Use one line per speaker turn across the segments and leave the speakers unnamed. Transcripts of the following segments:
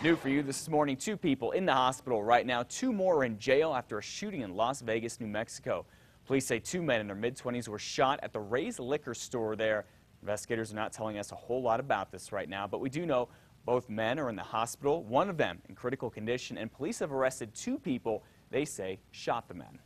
New for you this morning, 2 people in the hospital right now. 2 more are in jail after a shooting in Las Vegas, New Mexico. Police say 2 men in their mid-20s were shot at the Ray's liquor store there. Investigators are not telling us a whole lot about this right now, but we do know both men are in the hospital, one of them in critical condition, and police have arrested 2 people they say shot the men.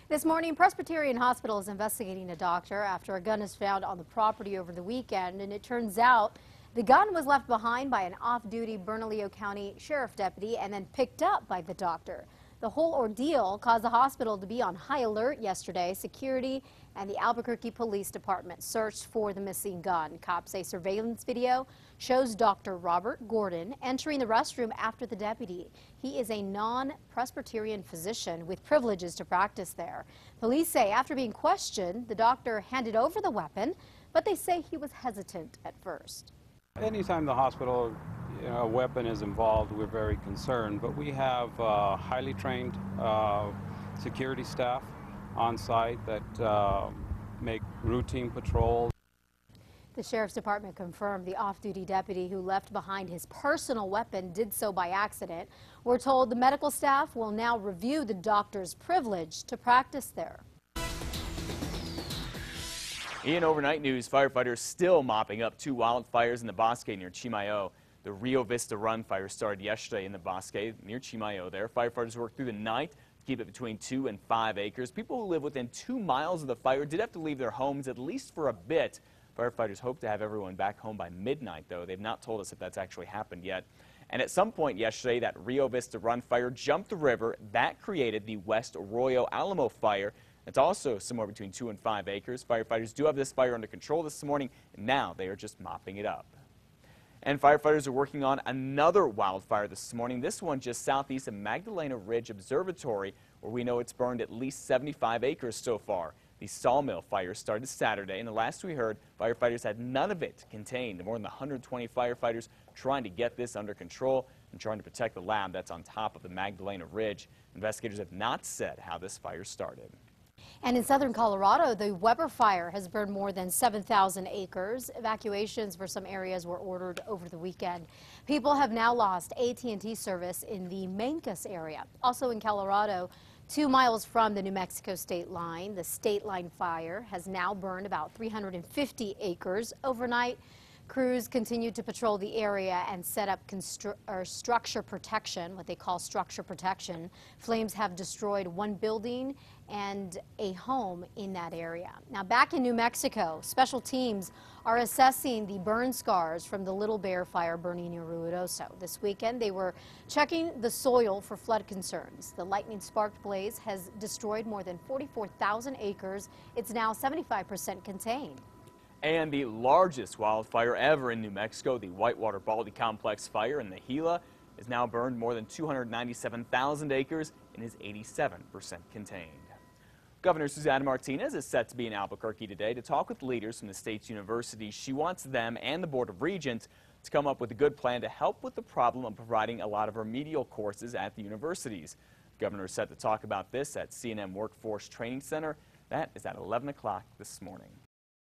This morning, Presbyterian Hospital is investigating a doctor after a gun is found on the property over the weekend, and it turns out the gun was left behind by an off-duty Bernalillo County Sheriff deputy and then picked up by the doctor. The whole ordeal caused the hospital to be on high alert yesterday. Security and the Albuquerque Police Department searched for the missing gun. Cops say surveillance video shows Dr. Robert Gordon entering the restroom after the deputy. He is a non-Presbyterian physician with privileges to practice there. Police say after being questioned, the doctor handed over the weapon, but they say he was hesitant at first.
Anytime the hospital, a weapon is involved, we're very concerned, but we have highly trained security staff on site that make routine patrols.
The Sheriff's Department confirmed the off-duty deputy who left behind his personal weapon did so by accident. We're told the medical staff will now review the doctor's privilege to practice there.
In overnight news, firefighters still mopping up 2 wildfires in the Bosque near Chimayo. The Rio Vista Run fire started yesterday in the Bosque near Chimayo there. Firefighters worked through the night to keep it between 2 and 5 acres. People who live within 2 miles of the fire did have to leave their homes at least for a bit. Firefighters hope to have everyone back home by midnight, though. They've not told us if that's actually happened yet. And at some point yesterday, that Rio Vista Run fire jumped the river. That created the West Arroyo Alamo fire. It's also somewhere between 2 and 5 acres. Firefighters do have this fire under control this morning, and now they are just mopping it up. And firefighters are working on another wildfire this morning, this one just southeast of Magdalena Ridge Observatory, where we know it's burned at least 75 acres so far. The sawmill fire started Saturday, and the last we heard, firefighters had none of it contained. More than 120 firefighters trying to get this under control and trying to protect the lab that's on top of the Magdalena Ridge. Investigators have not said how this fire started.
And in southern Colorado, the Weber fire has burned more than 7,000 acres. Evacuations for some areas were ordered over the weekend. People have now lost AT&T service in the Mancos area. Also in Colorado, 2 miles from the New Mexico state line, the state line fire has now burned about 350 acres. Overnight, crews continued to patrol the area and set up structure protection, what they call structure protection. Flames have destroyed 1 building and a home in that area. Now back in New Mexico, special teams are assessing the burn scars from the Little Bear fire burning near Ruidoso. This weekend they were checking the soil for flood concerns. The lightning-sparked blaze has destroyed more than 44,000 acres. It's now 75% contained.
And the largest wildfire ever in New Mexico, the Whitewater Baldy Complex fire in the Gila, has now burned more than 297,000 acres and is 87% contained. Governor Susana Martinez is set to be in Albuquerque today to talk with leaders from the state's universities. She wants them and the Board of Regents to come up with a good plan to help with the problem of providing a lot of remedial courses at the universities. The governor is set to talk about this at CNN Workforce Training Center. That is at 11 o'clock this morning.